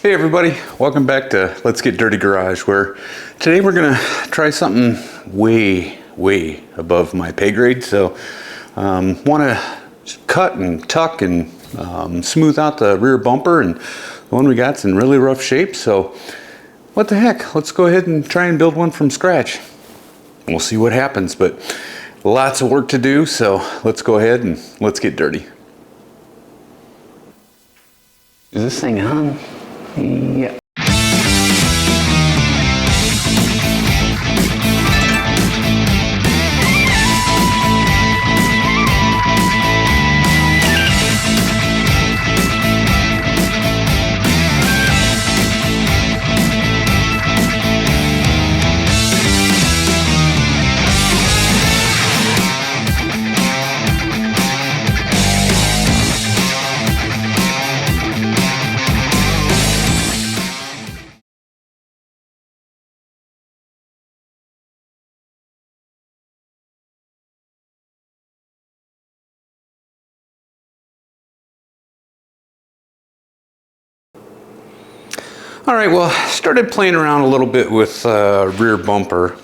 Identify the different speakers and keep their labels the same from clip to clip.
Speaker 1: Hey everybody, welcome back to Let's Get Dirty Garage, where today we're gonna try something way above my pay grade. So want to cut and tuck and smooth out the rear bumper, and the one we got's in really rough shape. So what the heck, let's go ahead and try and build one from scratch. We'll see what happens, but lots of work to do, so let's go ahead and let's get dirty. Is this thing on? Yeah. All right, well, started playing around a little bit with rear bumper.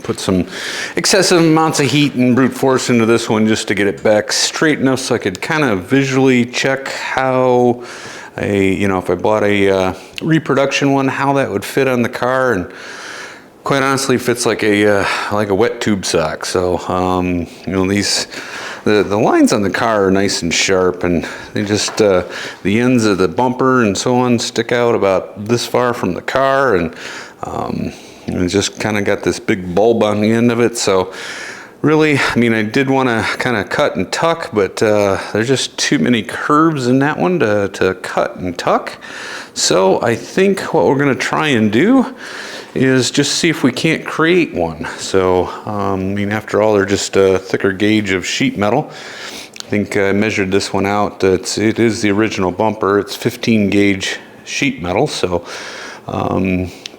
Speaker 1: Put some excessive amounts of heat and brute force into this one just to get it back straight enough so I could kind of visually check how if I bought a reproduction one, how that would fit on the car. And quite honestly, fits like a wet tube sock. So the lines on the car are nice and sharp, and they just the ends of the bumper and so on stick out about this far from the car, and it just kind of got this big bulb on the end of it. So really, I mean, I did want to kind of cut and tuck, but there's just too many curves in that one to cut and tuck. So I think what we're going to try and do is just see if we can't create one. So, I mean, after all, they're just a thicker gauge of sheet metal. I think I measured this one out. It is the original bumper. It's 15 gauge sheet metal, so a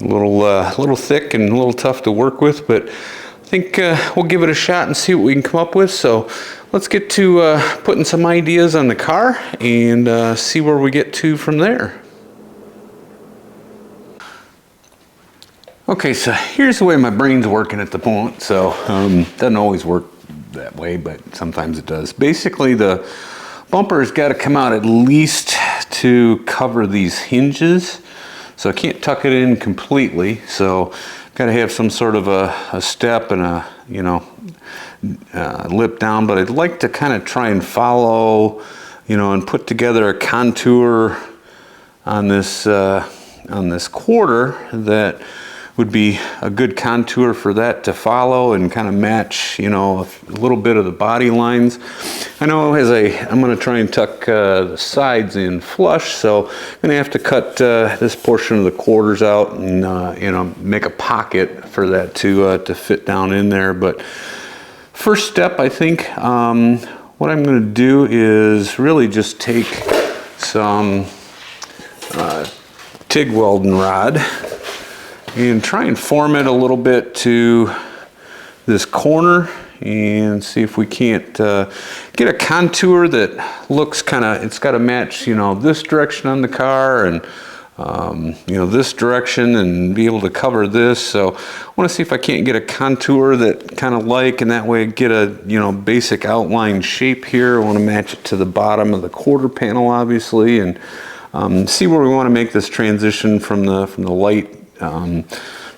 Speaker 1: little thick and a little tough to work with, but I think we'll give it a shot and see what we can come up with. So let's get to putting some ideas on the car and see where we get to from there. Okay, so here's the way my brain's working at the moment. So doesn't always work that way, but sometimes it does. Basically, the bumper has got to come out at least to cover these hinges. So I can't tuck it in completely. So got to have some sort of a step and a lip down. But I'd like to kind of try and follow, and put together a contour on this quarter that would be a good contour for that to follow and kind of match, a little bit of the body lines. I know I'm going to try and tuck the sides in flush, so I'm going to have to cut this portion of the quarters out and, make a pocket for that to fit down in there. But first step, I think, what I'm going to do is really just take some TIG welding rod and try and form it a little bit to this corner and see if we can't get a contour that looks it's got to match, this direction on the car and, this direction, and be able to cover this. So I want to see if I can't get a contour that and that way get a, basic outline shape here. I want to match it to the bottom of the quarter panel, obviously, and see where we want to make this transition from the light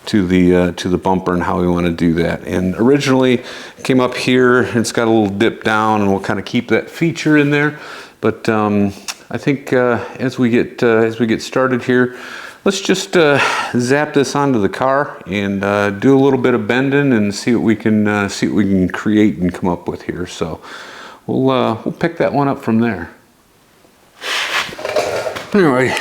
Speaker 1: to the bumper and how we want to do that. And originally it came up here, it's got a little dip down, and we'll kind of keep that feature in there. But I think as we get started here, let's just zap this onto the car and do a little bit of bending and see what we can create and come up with here. So we'll pick that one up from there. Anyway,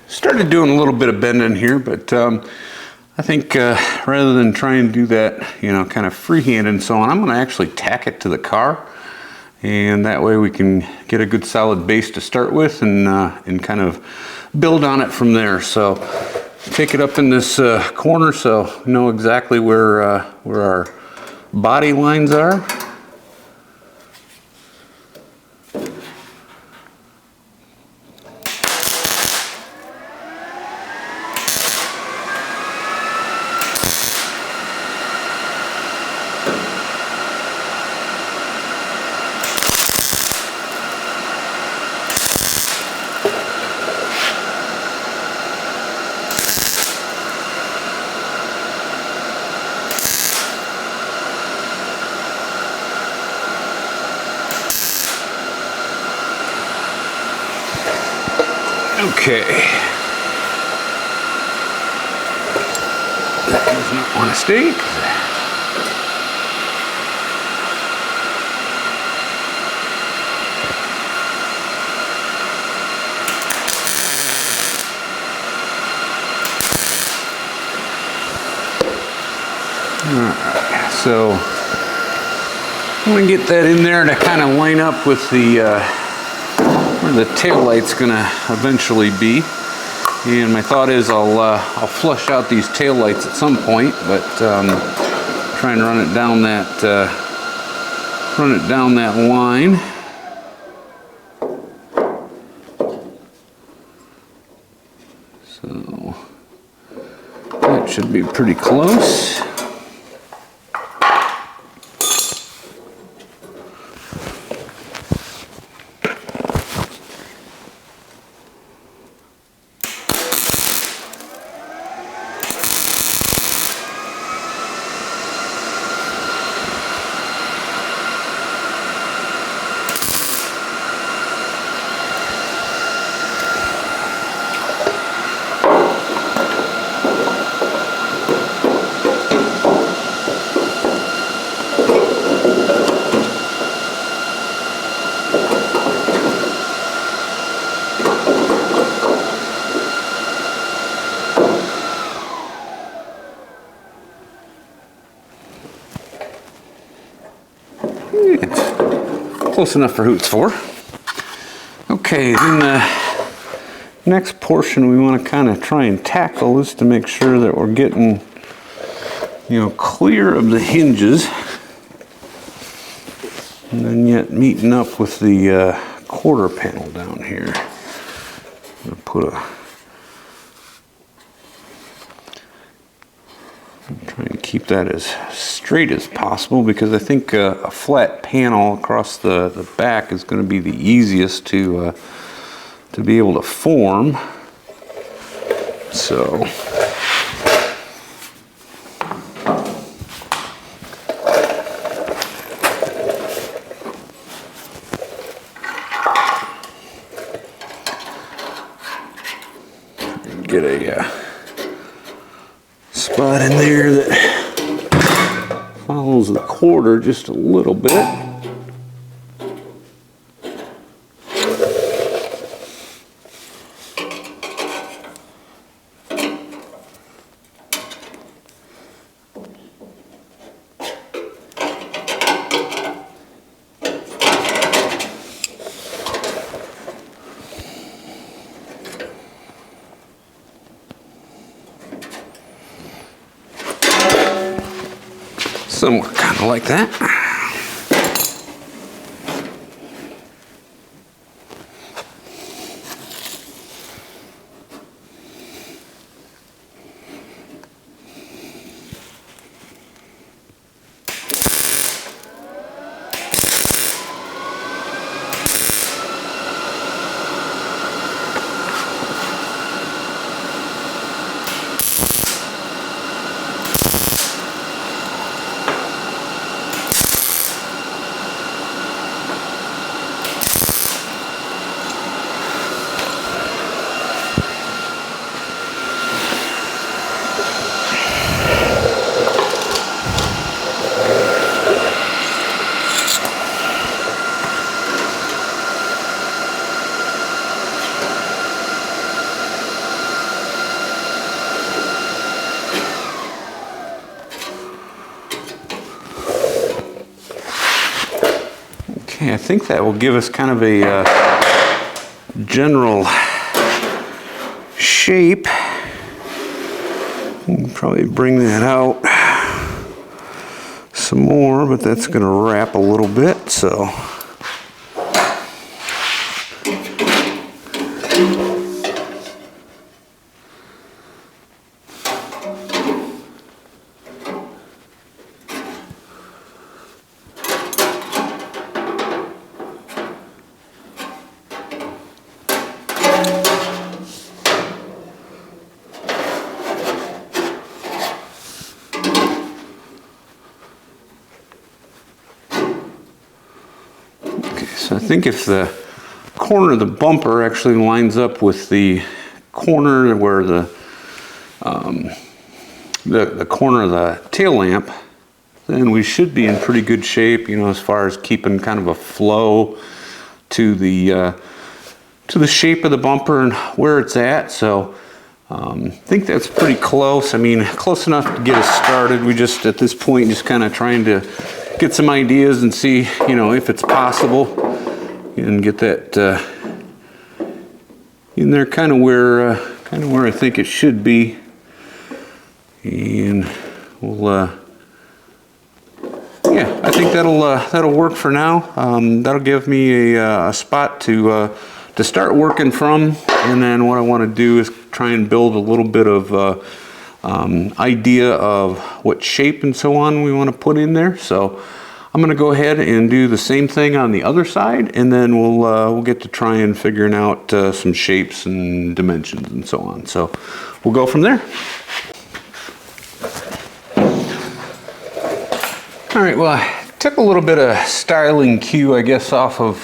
Speaker 1: started doing a little bit of bending here, but I think rather than try and do that, kind of freehand and so on, I'm going to actually tack it to the car, and that way we can get a good solid base to start with and kind of build on it from there. So take it up in this corner so we know exactly where our body lines are. Okay. That does not want to stay. Alright, so I'm going to get that in there to kind of line up with the where the tail light's going to eventually be. And my thought is I'll flush out these tail lights at some point, but try and run it down that line. So that should be pretty close. Close enough for Hoots 4. Okay, then the next portion we want to kind of try and tackle is to make sure that we're getting, clear of the hinges, and then yet meeting up with the quarter panel down here. I'm going to try and keep that as straight as possible, because I think a flat panel across the back is going to be the easiest to be able to form. So get a spot in there that follows the quarter just a little bit. Somewhere kind of like that. Okay, I think that will give us kind of a general shape. We can probably bring that out some more, but that's going to wrap a little bit, so. So I think if the corner of the bumper actually lines up with the corner where the corner of the tail lamp, then we should be in pretty good shape, you know, as far as keeping kind of a flow to the shape of the bumper and where it's at. So I think that's pretty close. I mean, close enough to get us started. We just, at this point, just kind of trying to get some ideas and see, you know, if it's possible, and get that in there kind of where I think it should be. And we'll yeah, I think that'll work for now. That'll give me a spot to start working from, and then what I want to do is try and build a little bit of idea of what shape and so on we want to put in there. So I'm going to go ahead and do the same thing on the other side, and then we'll get to try and figuring out some shapes and dimensions and so on. So we'll go from there. All right, well, I took a little bit of styling cue, I guess, off of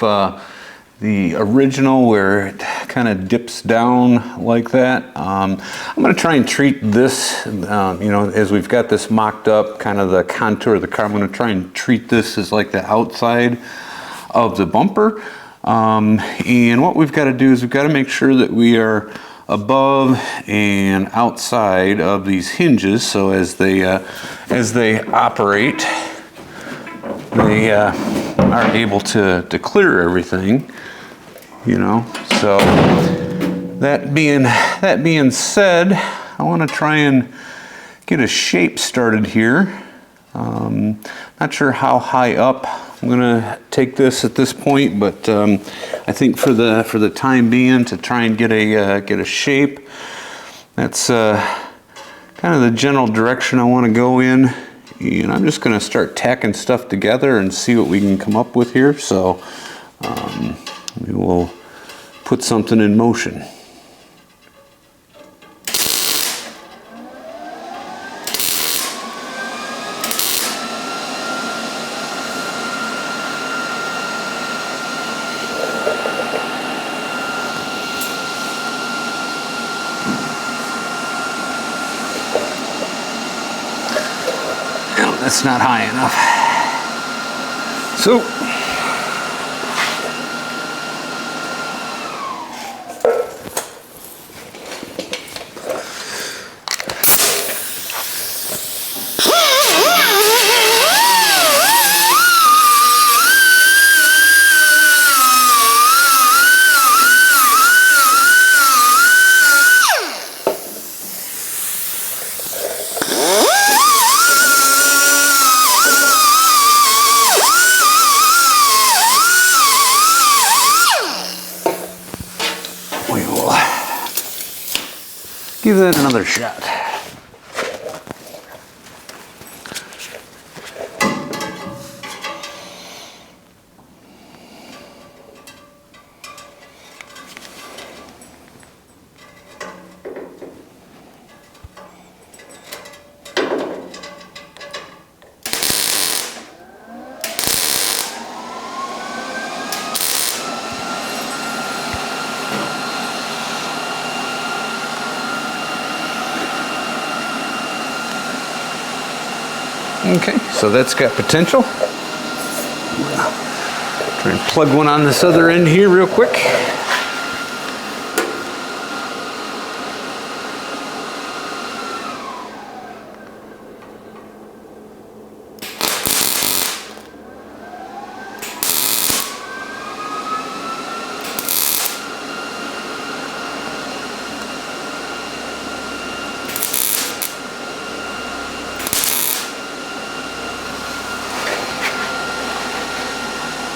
Speaker 1: the original where it kind of dips down like that. I'm going to try and treat this, you know, as we've got this mocked up, kind of the contour of the car, I'm going to try and treat this as like the outside of the bumper. And what we've got to do is we've got to make sure that we are above and outside of these hinges, so as they operate, they are able to clear everything, you know. So that being said, I want to try and get a shape started here. Not sure how high up I'm gonna take this at this point, but I think for the time being, to try and get a shape, that's kind of the general direction I want to go in. And I'm just going to start tacking stuff together and see what we can come up with here. So we will put something in motion. That's not high enough. So give that another shot. Okay, so that's got potential. Try and plug one on this other end here real quick.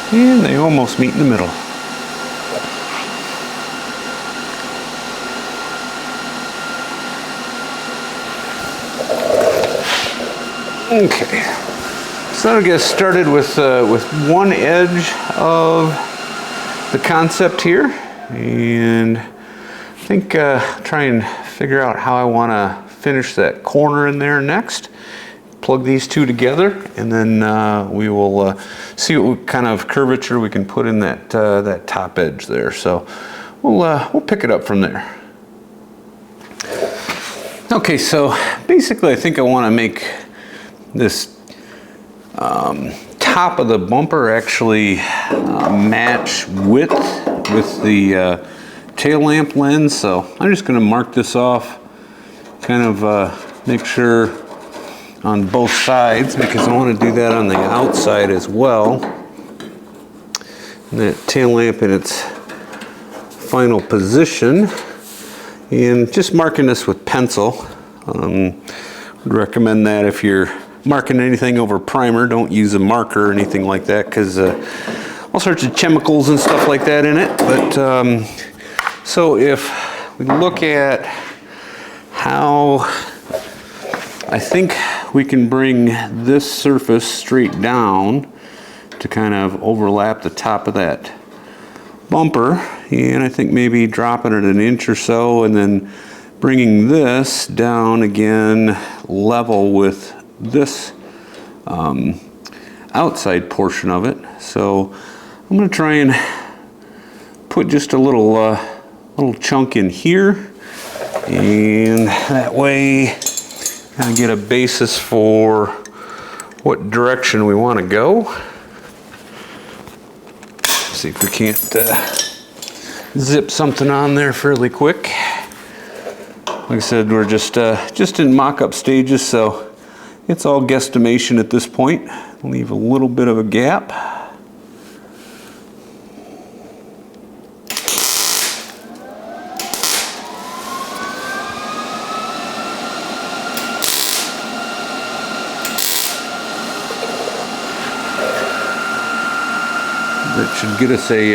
Speaker 1: And they almost meet in the middle. Okay, so I'll get started with one edge of the concept here, and I think try and figure out how I want to finish that corner in there next. plug these two together, and then we will see what kind of curvature we can put in that that top edge there. So we'll pick it up from there. Okay, so basically I think I want to make this top of the bumper actually match width with the tail lamp lens. So I'm just going to mark this off, kind of make sure on both sides, because I want to do that on the outside as well. And that tail lamp in its final position, and just marking this with pencil. Would recommend that if you're marking anything over primer, don't use a marker or anything like that, because all sorts of chemicals and stuff like that in it. But so if we look at how I think we can bring this surface straight down to kind of overlap the top of that bumper, and I think maybe dropping it an inch or so, and then bringing this down again level with this outside portion of it. So I'm going to try and put just a little chunk in here, and that way kind of get a basis for what direction we want to go. See if we can't zip something on there fairly quick. Like I said, we're just in mock-up stages, so it's all guesstimation at this point. Leave a little bit of a gap. That should get us a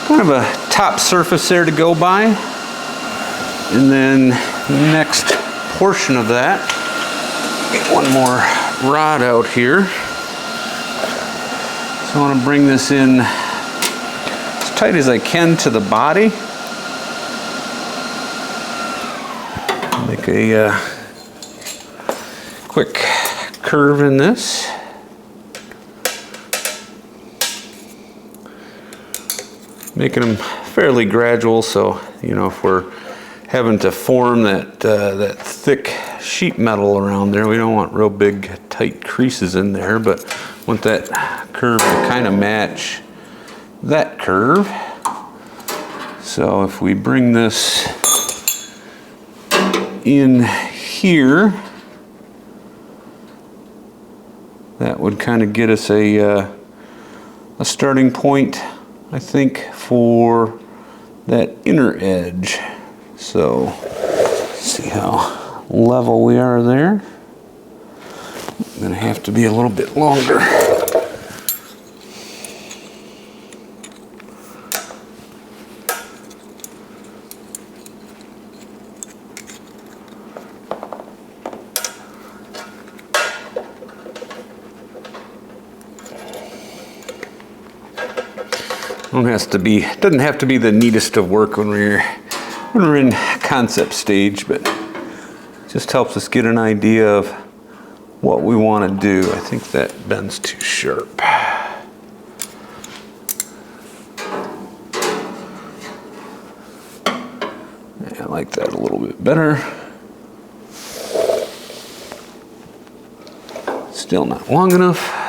Speaker 1: kind of a top surface there to go by. And then the next portion of that, get one more rod out here. So I want to bring this in as tight as I can to the body. Make a quick curve in this. Making them fairly gradual, so you know, if we're having to form that that thick sheet metal around there, we don't want real big tight creases in there, but want that curve to kind of match that curve. So if we bring this in here, that would kind of get us a starting point, I think, for that inner edge. So see how level we are there. I'm gonna have to be a little bit longer. Doesn't have to be the neatest of work when we're in concept stage, but it just helps us get an idea of what we want to do. I think that bend's too sharp. I like that a little bit better. Still not long enough.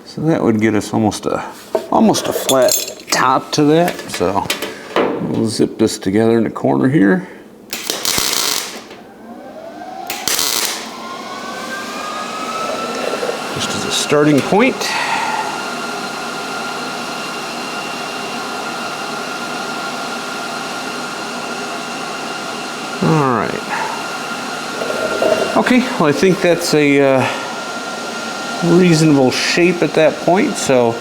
Speaker 1: So that would get us almost a flat top to that. So we'll zip this together in the corner here. Just as a starting point. All right. Okay, well, I think that's a reasonable shape at that point. So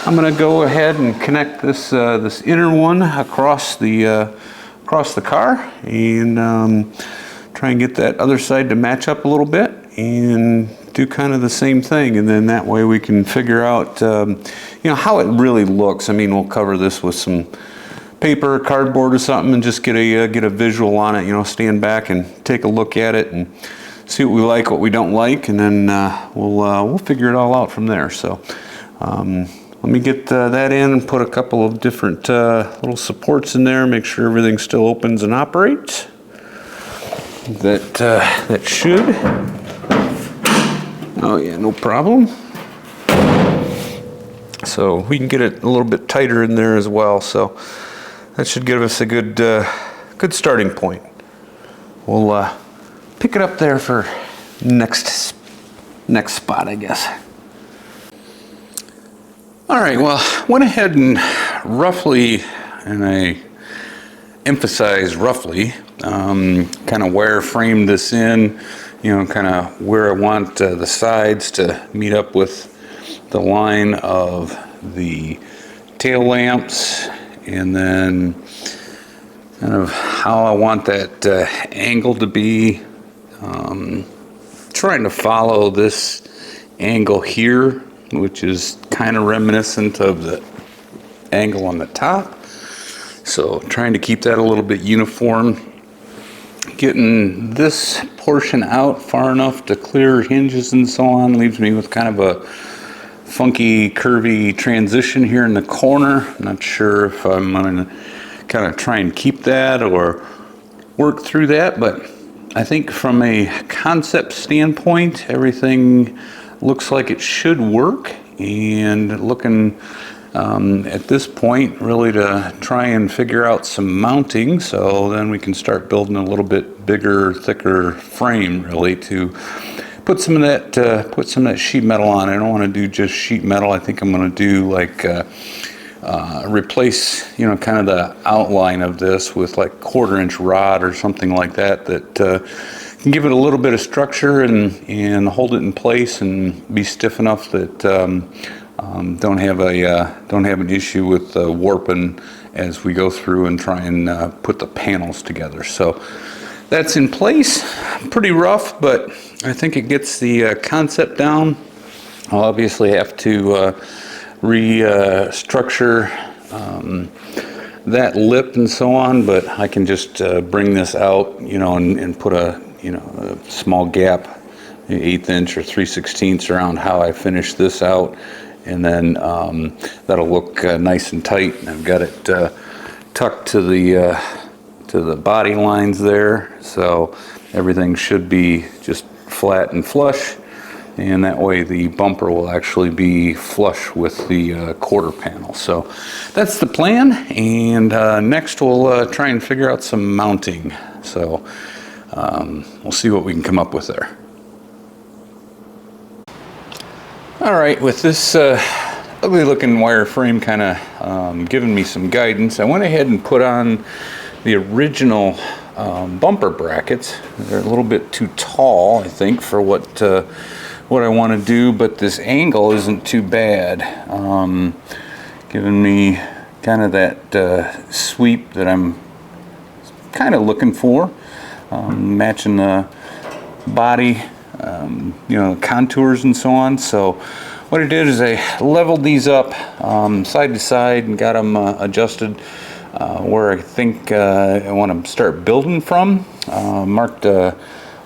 Speaker 1: I'm going to go ahead and connect this this inner one across the across the car and try and get that other side to match up a little bit and do kind of the same thing. And then that way we can figure out, you know, how it really looks. I mean, we'll cover this with some paper, cardboard or something and just get a visual on it, you know, stand back and take a look at it and see what we like, what we don't like, and then we'll figure it all out from there. So let me get that in and put a couple of different little supports in there, make sure everything still opens and operates. That should. Oh yeah, no problem. So we can get it a little bit tighter in there as well. So that should give us a good starting point. We'll pick it up there for next spot, I guess. All right, well, went ahead and roughly, and I emphasize roughly, kind of wireframe this in, you know, kind of where I want the sides to meet up with the line of the tail lamps, and then kind of how I want that angle to be. Trying to follow this angle here, which is kind of reminiscent of the angle on the top. So trying to keep that a little bit uniform. Getting this portion out far enough to clear hinges and so on leaves me with kind of a funky, curvy transition here in the corner. I'm not sure if I'm going to kind of try and keep that or work through that, but I think from a concept standpoint, everything looks like it should work, and looking at this point really to try and figure out some mounting, so then we can start building a little bit bigger, thicker frame really to put some of that sheet metal on. I don't want to do just sheet metal. I think I'm going to do like replace, you know, kind of the outline of this with like 1/4-inch rod or something like that can give it a little bit of structure and hold it in place and be stiff enough that don't have an issue with warping as we go through and try and put the panels together. So that's in place. Pretty rough, but I think it gets the concept down. I'll obviously have to restructure that lip and so on, but I can just bring this out, you know, and put a small gap, 1/8 inch or 3/16 around how I finish this out, and then that'll look nice and tight. And I've got it tucked to the body lines there, so everything should be just flat and flush. And that way the bumper will actually be flush with the quarter panel. So that's the plan, and next we'll try and figure out some mounting. So we'll see what we can come up with there. All right, with this ugly looking wireframe kind of giving me some guidance, I went ahead and put on the original bumper brackets. They're a little bit too tall, I think, for what I want to do, but this angle isn't too bad, giving me kind of that sweep that I'm kind of looking for, matching the body, you know, contours and so on. So what I did is I leveled these up side to side and got them adjusted where I think I want to start building from. Marked a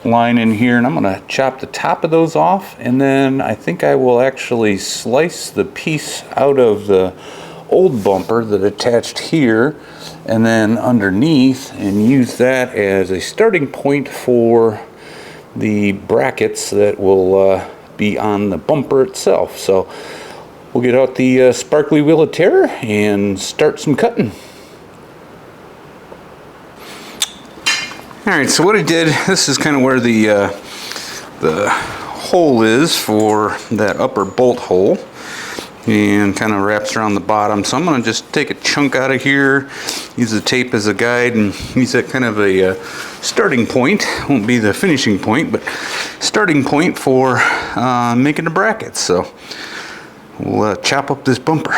Speaker 1: line in here, and I'm going to chop the top of those off, and then I think I will actually slice the piece out of the old bumper that attached here and then underneath, and use that as a starting point for the brackets that will be on the bumper itself. So we'll get out the sparkly wheel of terror and start some cutting. All right, so what I did, this is kind of where the hole is for that upper bolt hole, and kind of wraps around the bottom. So I'm going to just take a chunk out of here, use the tape as a guide, and use that kind of a starting point. Won't be the finishing point, but starting point for making the brackets. So we'll chop up this bumper.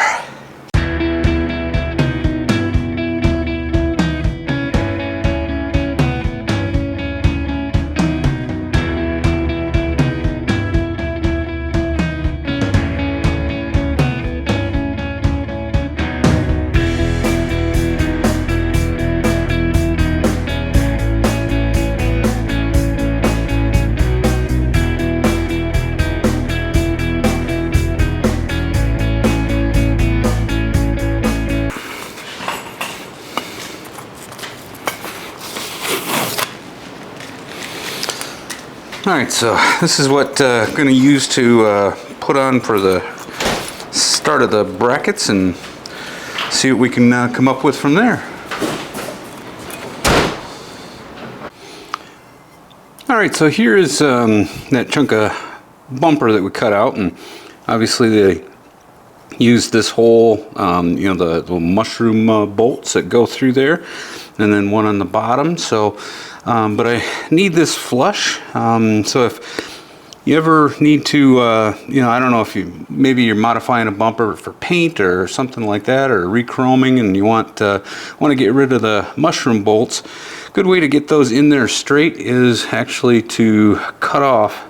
Speaker 1: All right, so this is what I'm going to use to put on for the start of the brackets and see what we can come up with from there. All right, so here is that chunk of bumper that we cut out, and obviously they used this hole, you know, the mushroom bolts that go through there, and then one on the bottom. So, but I need this flush. So if you ever need to, you know, I don't know if maybe you're modifying a bumper for paint or something like that, or rechroming, and you want to get rid of the mushroom bolts. Good way to get those in there straight is actually to cut off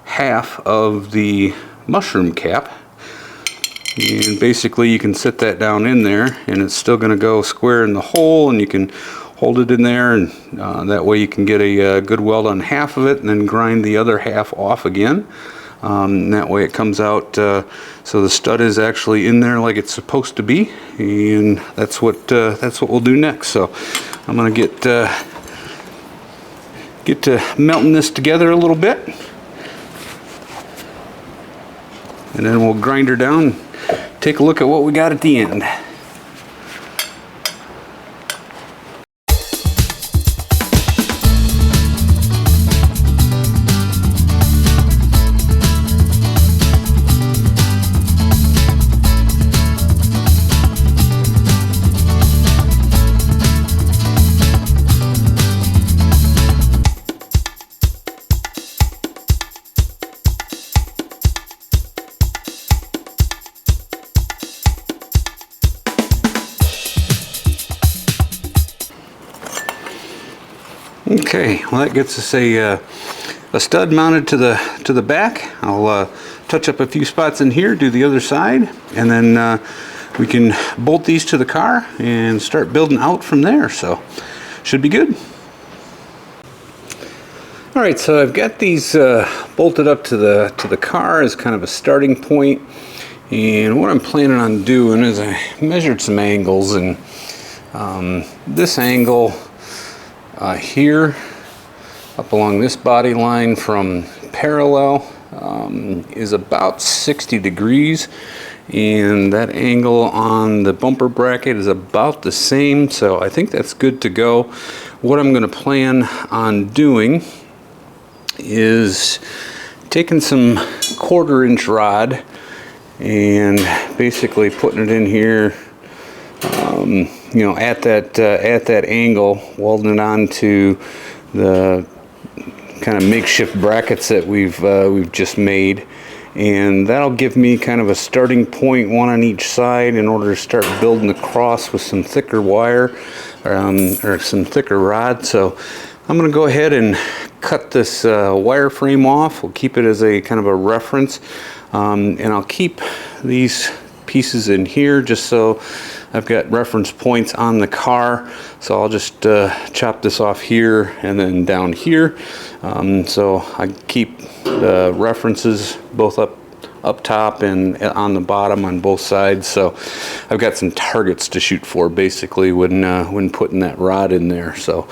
Speaker 1: half of the mushroom cap. And basically you can sit that down in there and it's still going to go square in the hole, and you can hold it in there, and that way you can get a good weld on half of it and then grind the other half off again. And that way it comes out so the stud is actually in there like it's supposed to be, and that's what we'll do next. So I'm going to get to melting this together a little bit, and then we'll grind her down. Take a look at what we got at the end. Okay, well that gets us a stud mounted to the back. I'll touch up a few spots in here, do the other side, and then we can bolt these to the car and start building out from there. So should be good. All right, so I've got these bolted up to the car as kind of a starting point, and what I'm planning on doing is I measured some angles, and this angle here up along this body line from parallel is about 60 degrees, and that angle on the bumper bracket is about the same, so I think that's good to go. What I'm going to plan on doing is taking some 1/4-inch rod and basically putting it in here, you know, at that angle, welding it onto the kind of makeshift brackets that we've just made, and that'll give me kind of a starting point, one on each side, in order to start building across with some thicker wire or some thicker rod. So I'm going to go ahead and cut this wireframe off. We'll keep it as a kind of a reference, and I'll keep these pieces in here just so I've got reference points on the car. So I'll just chop this off here and then down here, so I keep the references both up top and on the bottom on both sides. So I've got some targets to shoot for basically when putting that rod in there. So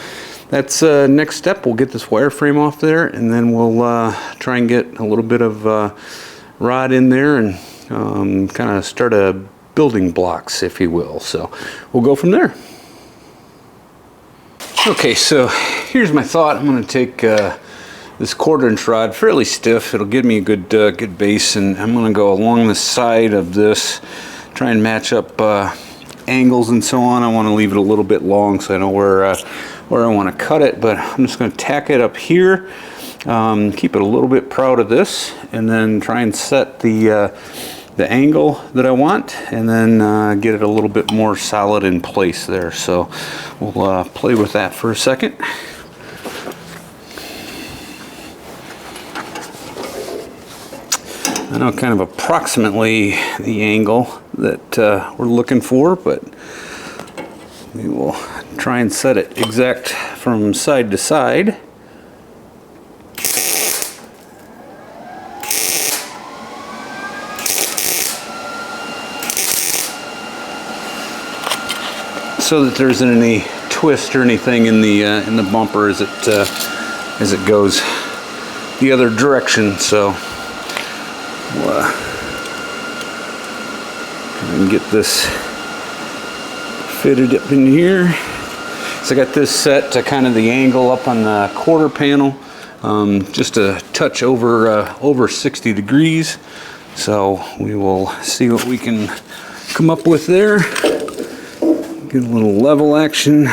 Speaker 1: that's next step. We'll get this wireframe off there, and then we'll try and get a little bit of rod in there and kind of start a building blocks, if you will. So we'll go from there. Okay, so here's my thought. I'm going to take this 1/4-inch rod, fairly stiff. It'll give me a good base, and I'm going to go along the side of this, try and match up angles and so on. I want to leave it a little bit long so I know where I want to cut it, but I'm just going to tack it up here, keep it a little bit proud of this, and then try and set the angle that I want, and then get it a little bit more solid in place there. So we'll play with that for a second. I know kind of approximately the angle that we're looking for, but we will try and set it exact from side to side. So that there isn't any twist or anything in the bumper as it goes the other direction. So and get this fitted up in here. So I got this set to kind of the angle up on the quarter panel, just a touch over 60 degrees. So we will see what we can come up with there. Get a little level action.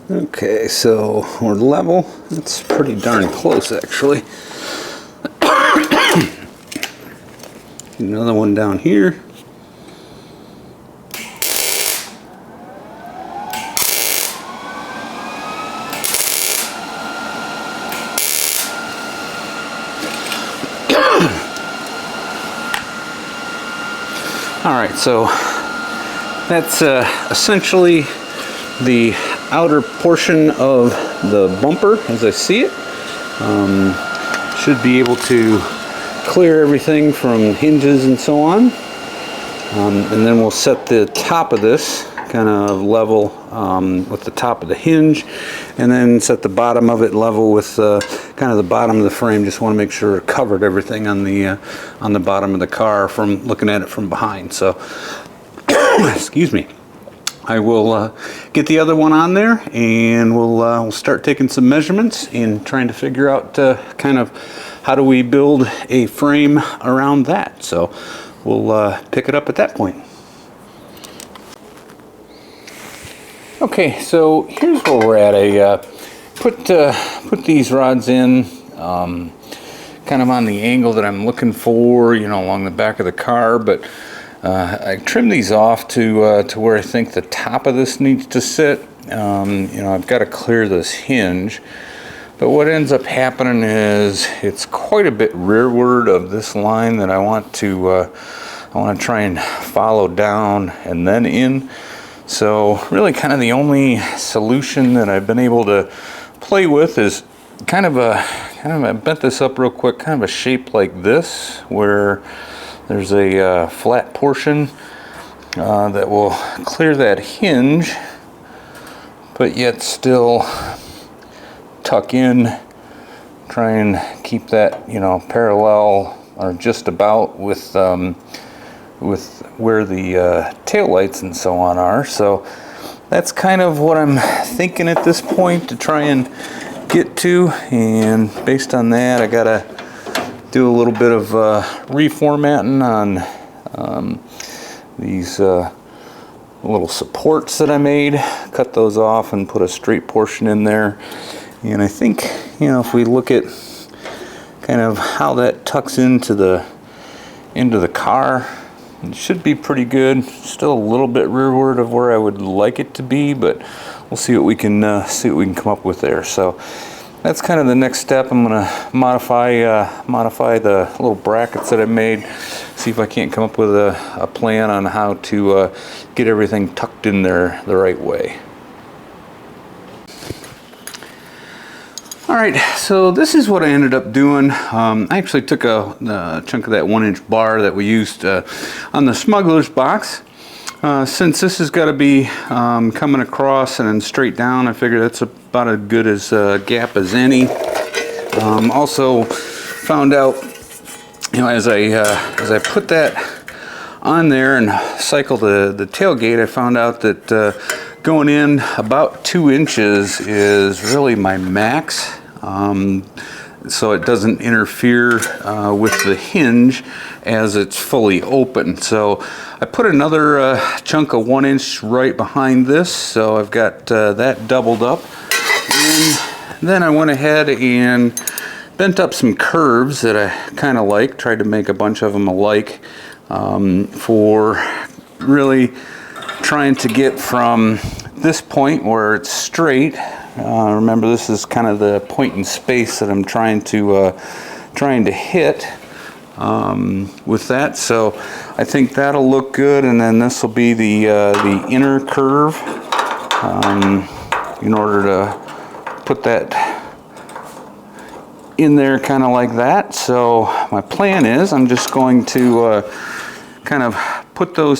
Speaker 1: Okay, so we're level. That's pretty darn close, actually. Another one down here. All right, so that's essentially the outer portion of the bumper as I see it. Should be able to clear everything from hinges and so on. And then we'll set the top of this kind of level with the top of the hinge, and then set the bottom of it level with kind of the bottom of the frame. Just want to make sure it covered everything on the bottom of the car from looking at it from behind. So excuse me. I will get the other one on there, and we'll start taking some measurements and trying to figure out kind of how do we build a frame around that. So we'll pick it up at that point. Okay, so here's where we're at. I put these rods in kind of on the angle that I'm looking for, you know, along the back of the car, but I trimmed these off to where I think the top of this needs to sit. You know, I've got to clear this hinge, but what ends up happening is it's quite a bit rearward of this line that I want to try and follow down and then in. So really kind of the only solution that I've been able to play with is I bent this up real quick, kind of a shape like this, where there's a flat portion that will clear that hinge, but yet still tuck in, try and keep that, you know, parallel or just about with where the tail lights and so on are. So that's kind of what I'm thinking at this point to try and get to, and based on that I gotta do a little bit of reformatting on these little supports that I made. Cut those off and put a straight portion in there. And I think, you know, if we look at kind of how that tucks into the car, it should be pretty good. Still a little bit rearward of where I would like it to be, but we'll see what we can come up with there. So that's kind of the next step. I'm gonna modify the little brackets that I made, see if I can't come up with a plan on how to get everything tucked in there the right way. All right, so this is what I ended up doing. I actually took a chunk of that 1-inch bar that we used on the smuggler's box. Since this has got to be coming across and then straight down, I figured that's about as good as gap as any. Also found out, you know, as I put that on there and cycled the tailgate, I found out that going in about 2 inches is really my max, so it doesn't interfere with the hinge as it's fully open. So I put another chunk of 1 inch right behind this, so I've got that doubled up. And then I went ahead and bent up some curves that I kind of like, tried to make a bunch of them alike, for really trying to get from this point where it's straight. Remember, this is kind of the point in space that I'm trying to hit with that. So I think that'll look good, and then this will be the inner curve in order to put that in there kind of like that. So my plan is I'm just going to kind of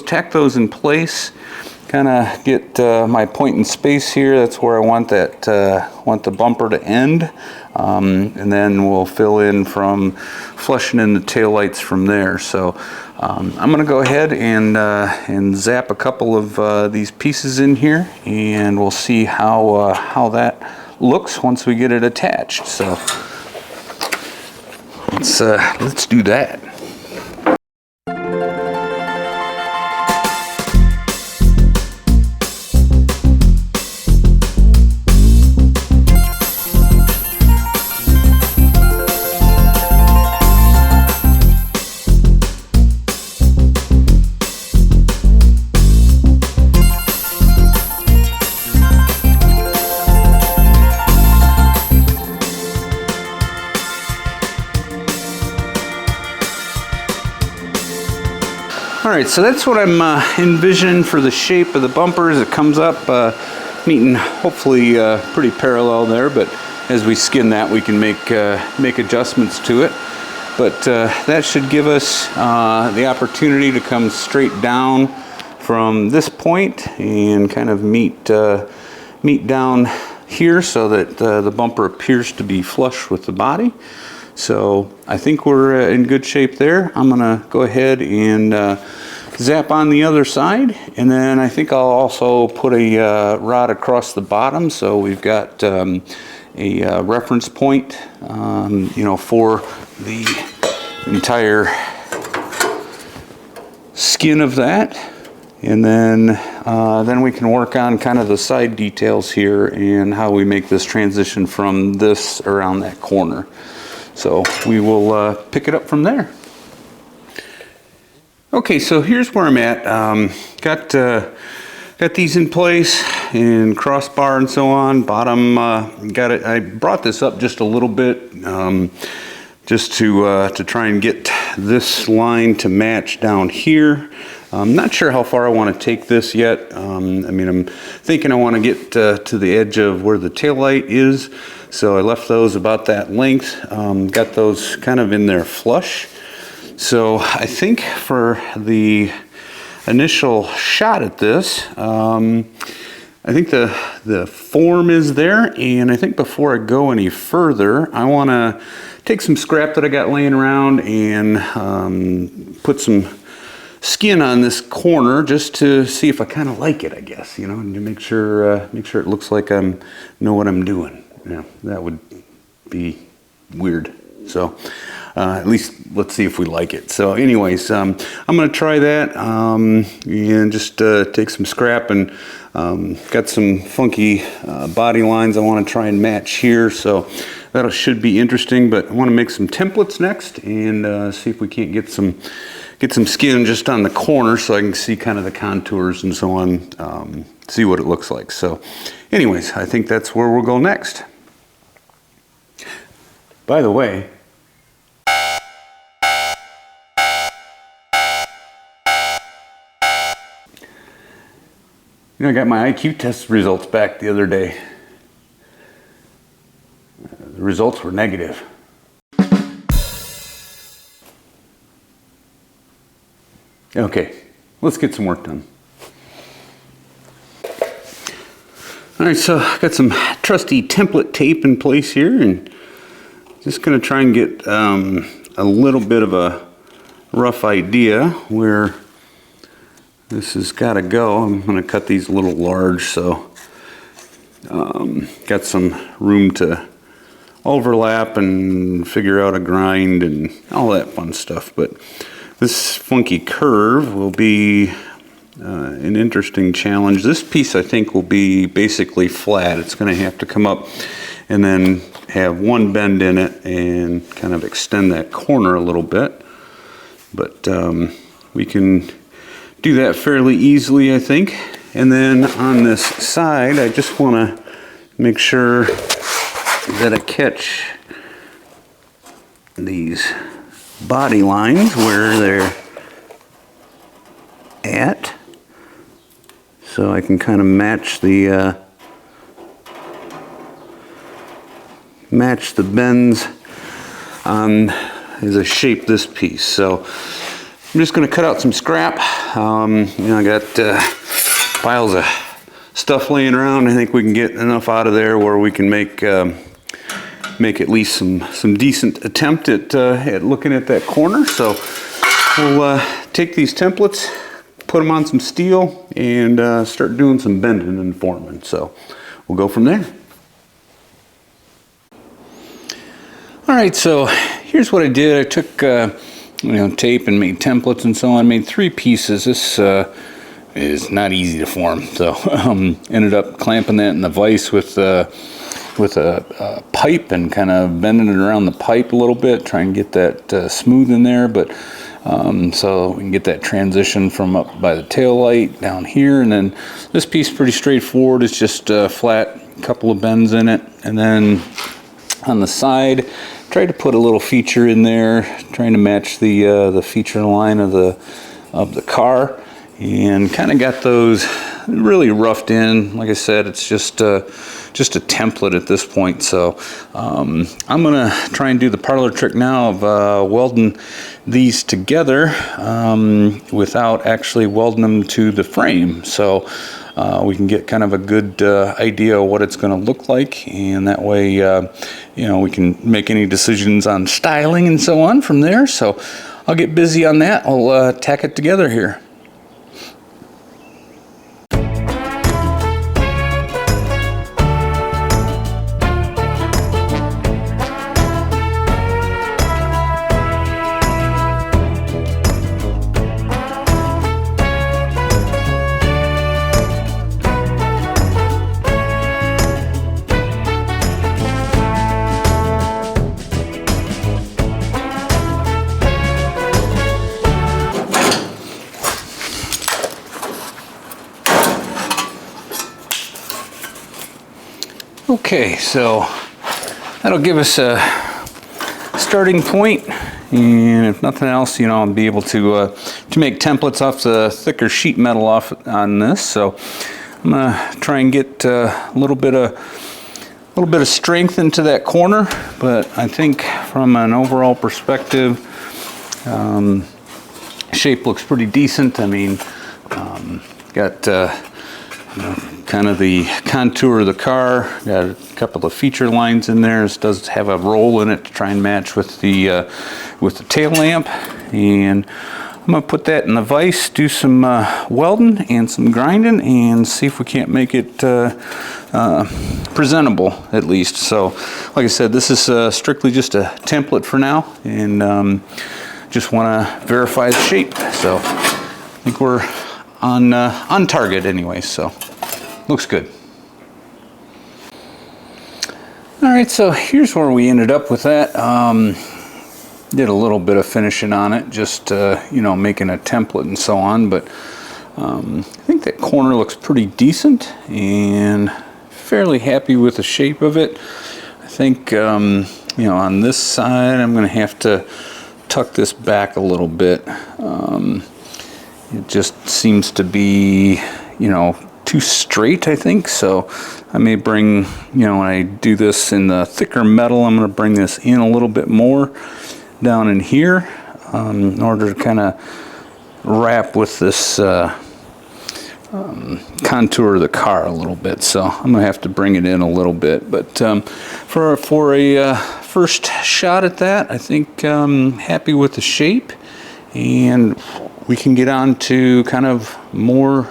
Speaker 1: tack those in place, kind of get my point in space here. That's where I want the bumper to end, and then we'll fill in from flushing in the taillights from there. So I'm going to go ahead and zap a couple of these pieces in here, and we'll see how that looks once we get it attached. So let's do that. Alright, so that's what I'm envisioning for the shape of the bumper as it comes up, meeting hopefully pretty parallel there, but as we skin that we can make adjustments to it. But that should give us the opportunity to come straight down from this point and kind of meet down here so that the bumper appears to be flush with the body. So I think we're in good shape there. I'm gonna go ahead and zap on the other side, and then I think I'll also put a rod across the bottom, so we've got a reference point, you know, for the entire skin of that. And then we can work on kind of the side details here and how we make this transition from this around that corner. So we will pick it up from there. Okay, so here's where I'm at. Got these in place and crossbar and so on. Bottom, got it. I brought this up just a little bit, just to try and get this line to match down here. I'm not sure how far I want to take this yet. I mean, I'm thinking I want to get to the edge of where the tail light is. So I left those about that length. Got those kind of in there flush. So I think for the initial shot at this, I think the form is there, and I think before I go any further, I want to take some scrap that I got laying around and put some skin on this corner just to see if I kind of like it, I guess, you know, and to make sure it looks like I know what I'm doing. Yeah, that would be weird. So at least let's see if we like it. So anyways, I'm going to try that and just take some scrap, and got some funky body lines I want to try and match here. So that should be interesting, but I want to make some templates next and see if we can't get some skin just on the corner so I can see kind of the contours and so on, see what it looks like. So anyways, I think that's where we'll go next. By the way, you know, I got my IQ test results back the other day. The results were negative. Okay, let's get some work done. All right, so I got some trusty template tape in place here, and just gonna try and get a little bit of a rough idea where this has got to go. I'm gonna cut these a little large, so got some room to overlap and figure out a grind and all that fun stuff. But this funky curve will be an interesting challenge. This piece I think will be basically flat. It's going to have to come up and then have one bend in it and kind of extend that corner a little bit. But we can do that fairly easily, I think, And then on this side, I just want to make sure that I catch these body lines where they're at, so I can kind of match the bends on as I shape this piece. So I'm just going to cut out some scrap. You know, I got piles of stuff laying around. I think we can get enough out of there where we can make at least some decent attempt at looking at that corner. So we'll take these templates, put them on some steel, and start doing some bending and forming. So we'll go from there. All right, so here's what I did. I took you know, tape and made templates and so on. I made 3 pieces. This is not easy to form, so ended up clamping that in the vise with a pipe and kind of bending it around the pipe a little bit, try and get that smooth in there. But so we can get that transition from up by the tail light down here. And then this piece pretty straightforward. It's just flat, couple of bends in it, and then on the side tried to put a little feature in there, trying to match the feature line of the car, and kind of got those really roughed in. Like I said, it's just a template at this point. So I'm gonna try and do the parlor trick now of welding these together without actually welding them to the frame. So we can get kind of a good idea of what it's going to look like, and that way you know, we can make any decisions on styling and so on from there. So I'll get busy on that. I'll tack it together here. Okay, so that'll give us a starting point, and if nothing else, you know, I'll be able to make templates off the thicker sheet metal off on this. So I'm gonna try and get a little bit of strength into that corner, but I think from an overall perspective, shape looks pretty decent. I mean, got you know, kind of the contour of the car, got a couple of feature lines in there. This does have a roll in it to try and match with the tail lamp, and I'm gonna put that in the vise, do some welding and some grinding, and see if we can't make it presentable at least. So like I said, this is strictly just a template for now, and just want to verify the shape. So I think we're on target anyway, so looks good. All right, so here's where we ended up with that. Did a little bit of finishing on it, just you know, making a template and so on, but I think that corner looks pretty decent and fairly happy with the shape of it. I think you know, on this side I'm gonna have to tuck this back a little bit. It just seems to be, you know, too straight, I think. So I may bring, you know, when I do this in the thicker metal, I'm going to bring this in a little bit more down in here in order to kind of wrap with this contour of the car a little bit. So I'm going to have to bring it in a little bit. But for a first shot at that, I think I'm happy with the shape, and we can get on to kind of more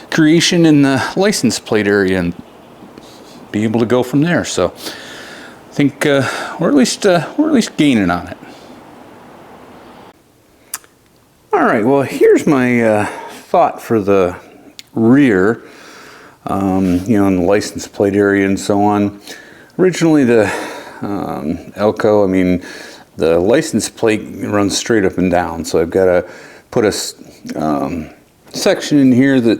Speaker 1: creation in the license plate area and be able to go from there. So I think we're at least gaining on it. All right, well, here's my thought for the rear, you know, in the license plate area and so on. Originally the Elko, I mean, the license plate runs straight up and down, so I've got to put a section in here that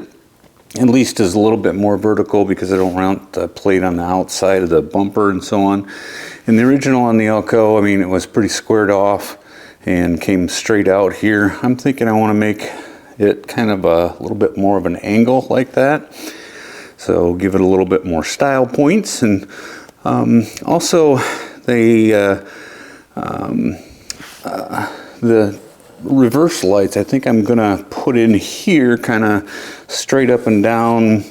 Speaker 1: at least is a little bit more vertical because I don't mount the plate on the outside of the bumper and so on. In the original on the Elko, I mean, it was pretty squared off and came straight out here. I'm thinking I want to make it kind of a little bit more of an angle like that. So give it a little bit more style points. And also the reverse lights, I think I'm gonna put in here kind of straight up and down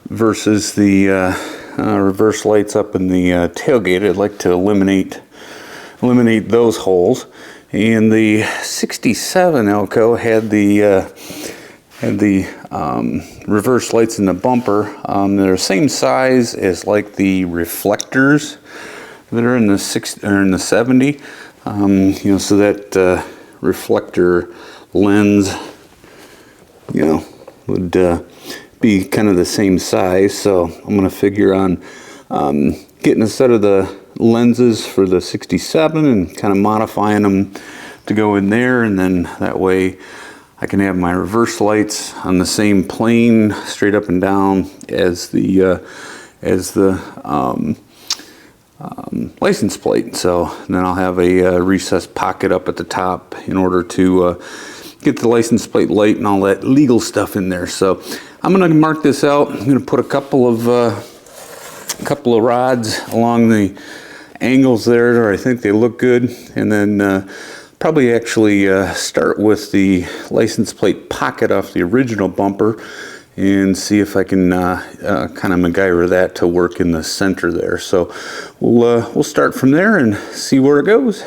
Speaker 1: versus the reverse lights up in the tailgate. I'd like to eliminate those holes. And the 67 Elko had the reverse lights in the bumper. They're the same size as like the reflectors that are in the 70. You know, so that reflector lens, you know, would be kind of the same size. So I'm going to figure on getting a set of the lenses for the 67 and kind of modifying them to go in there, and then that way I can have my reverse lights on the same plane straight up and down as the license plate. So then I'll have a recessed pocket up at the top in order to get the license plate light and all that legal stuff in there. So I'm going to mark this out. I'm going to put a couple of rods along the angles there. I think they look good, and then probably actually start with the license plate pocket off the original bumper and see if I can kind of MacGyver that to work in the center there. So we'll start from there and see where it goes.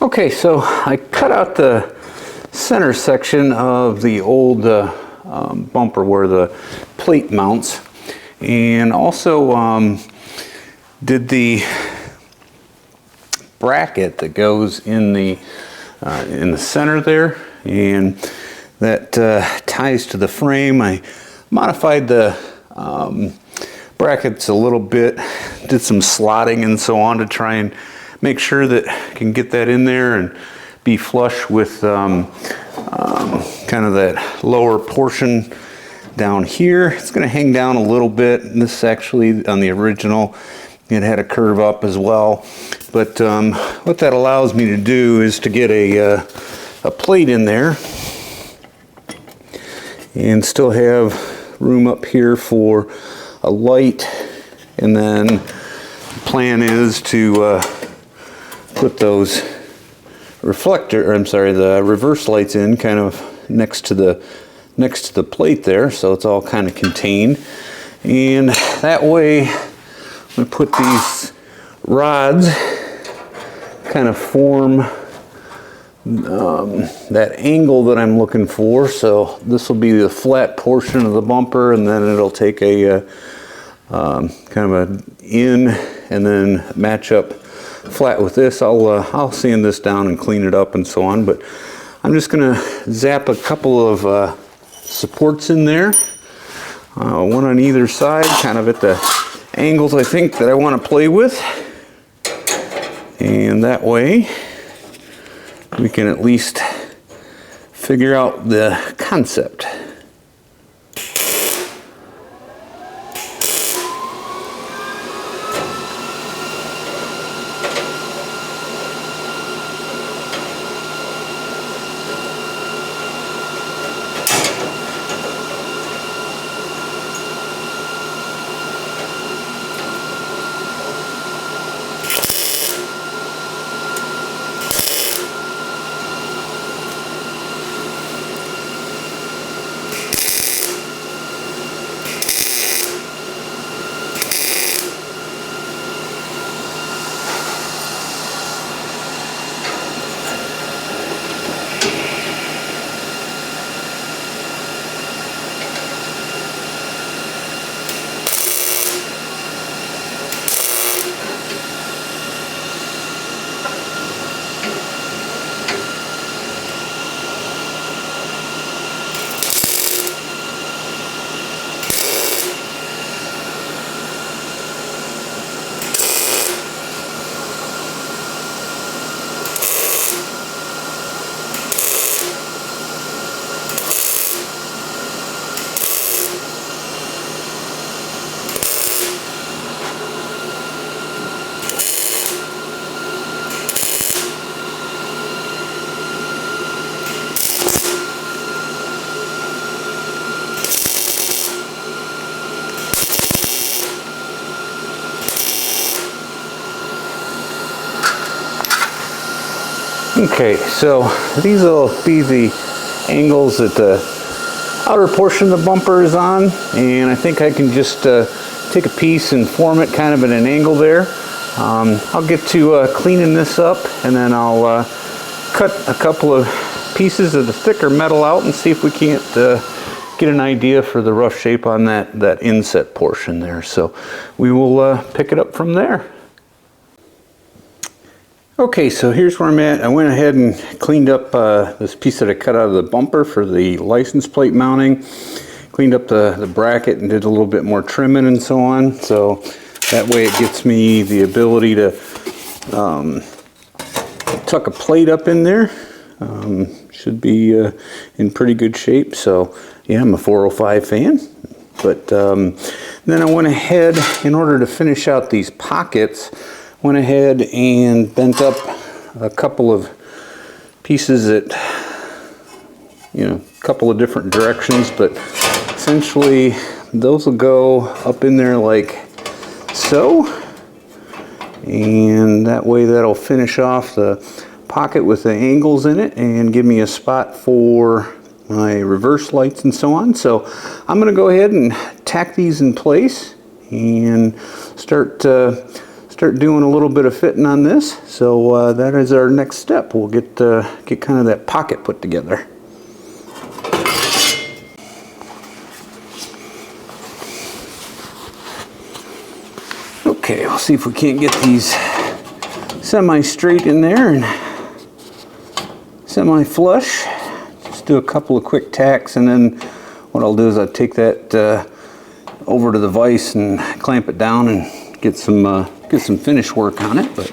Speaker 1: Okay, so I cut out the center section of the old bumper where the plate mounts, and also did the bracket that goes in the center there, and that ties to the frame. I modified the brackets a little bit, did some slotting and so on to try and make sure that I can get that in there and be flush with kind of that lower portion down here. It's going to hang down a little bit. And this actually on the original, it had a curve up as well. But what that allows me to do is to get a plate in there and still have room up here for a light. And then the plan is to put those the reverse lights in kind of next to the plate there, so it's all kind of contained. And that way we put these rods kind of form that angle that I'm looking for. So this will be the flat portion of the bumper, and then it'll take a kind of an in and then match up flat with this. I'll sand this down and clean it up and so on, but I'm just gonna zap a couple of supports in there, one on either side, kind of at the angles I think that I want to play with, and that way we can at least figure out the concept. Okay, so these will be the angles that the outer portion of the bumper is on, and I think I can just take a piece and form it kind of at an angle there. I'll get to cleaning this up, and then I'll cut a couple of pieces of the thicker metal out and see if we can't get an idea for the rough shape on that inset portion there. So we will pick it up from there. Okay, so here's where I'm at. I went ahead and cleaned up this piece that I cut out of the bumper for the license plate mounting. Cleaned up the bracket and did a little bit more trimming and so on. So that way it gets me the ability to tuck a plate up in there. Should be in pretty good shape. So yeah, I'm a 405 fan. But then I went ahead, in order to finish out these pockets, went ahead and bent up a couple of pieces that, you know, a couple of different directions, but essentially those will go up in there like so, and that way that'll finish off the pocket with the angles in it and give me a spot for my reverse lights and so on. So I'm going to go ahead and tack these in place and start doing a little bit of fitting on this. So that is our next step. We'll get kind of that pocket put together. Okay, we'll see if we can't get these semi-straight in there and semi-flush. Just do a couple of quick tacks, and then what I'll do is I'll take that over to the vise and clamp it down and get some finish work on it, but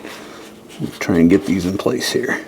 Speaker 1: we'll try and get these in place here.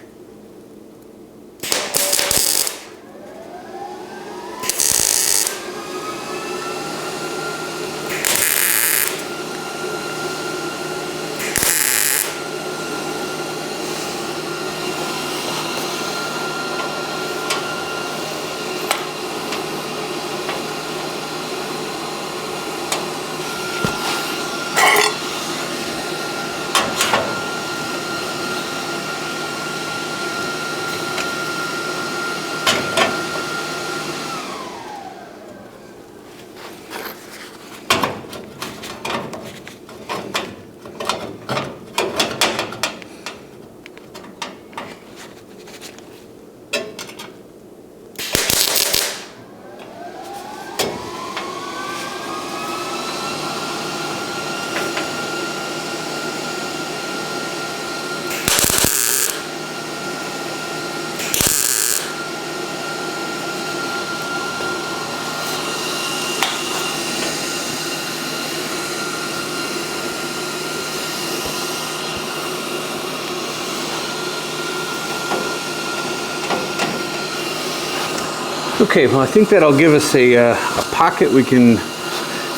Speaker 1: Okay, well I think that'll give us a pocket we can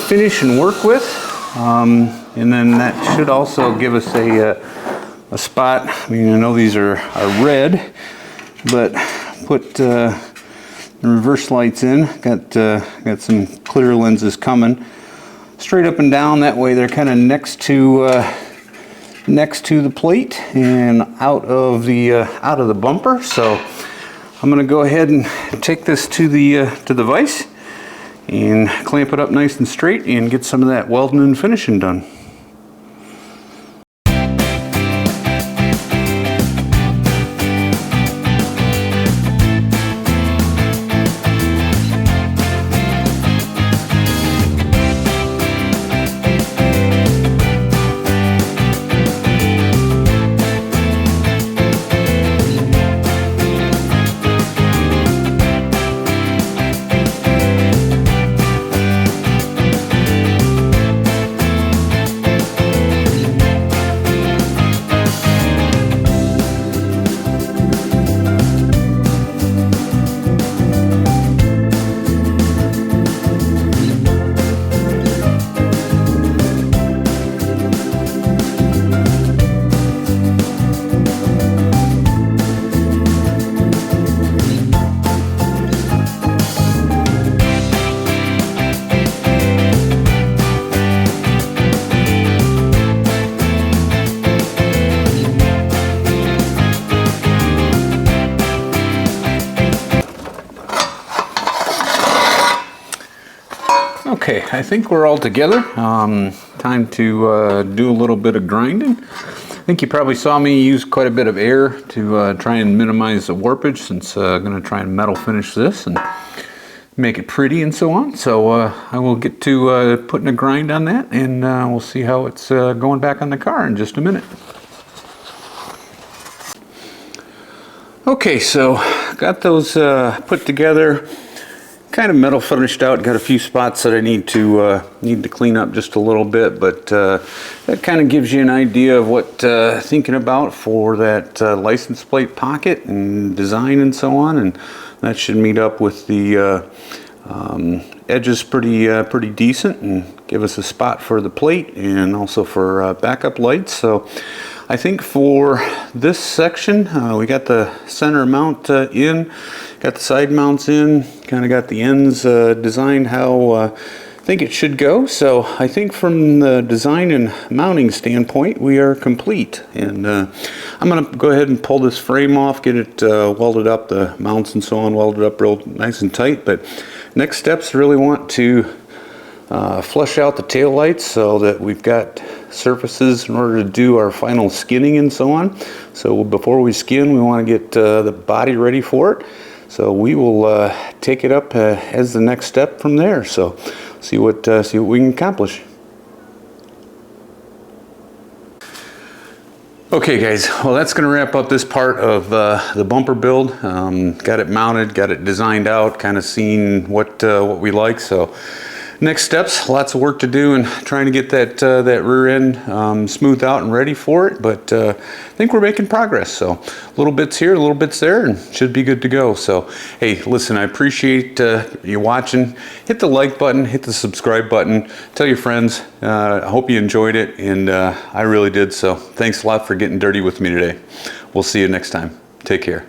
Speaker 1: finish and work with, and then that should also give us a spot. I mean, I know these are red, but put the reverse lights in. Got some clear lenses coming straight up and down. That way they're kind of next to the plate and out of the bumper. So I'm going to go ahead and take this to the vise and clamp it up nice and straight and get some of that welding and finishing done. Okay, I think we're all together. Time to do a little bit of grinding. I think you probably saw me use quite a bit of air to try and minimize the warpage, since I'm going to try and metal finish this and make it pretty and so on. So I will get to putting a grind on that, and we'll see how it's going back on the car in just a minute. Okay, so got those put together, kind of metal finished out. Got a few spots that I need to clean up just a little bit, but that kind of gives you an idea of what thinking about for that license plate pocket and design and so on. And that should meet up with the edges pretty decent and give us a spot for the plate and also for backup lights. So I think for this section, we got the center mount in, got the side mounts in, kind of got the ends designed how I think it should go. So I think from the design and mounting standpoint, we are complete. And I'm going to go ahead and pull this frame off, get it welded up, the mounts and so on welded up real nice and tight. But next steps, really want to flush out the tail lights so that we've got surfaces in order to do our final skinning and so on. So before we skin, we want to get the body ready for it. So we will take it up as the next step from there. So see what we can accomplish. Okay guys, well that's going to wrap up this part of the bumper build. Got it mounted, got it designed out, kind of seen what we like. So next steps, lots of work to do and trying to get that rear end smoothed out and ready for it. But I think we're making progress. So little bits here, little bits there, and should be good to go. So hey, listen, I appreciate you watching. Hit the like button, hit the subscribe button, tell your friends. I hope you enjoyed it, and I really did. So thanks a lot for getting dirty with me today. We'll see you next time. Take care.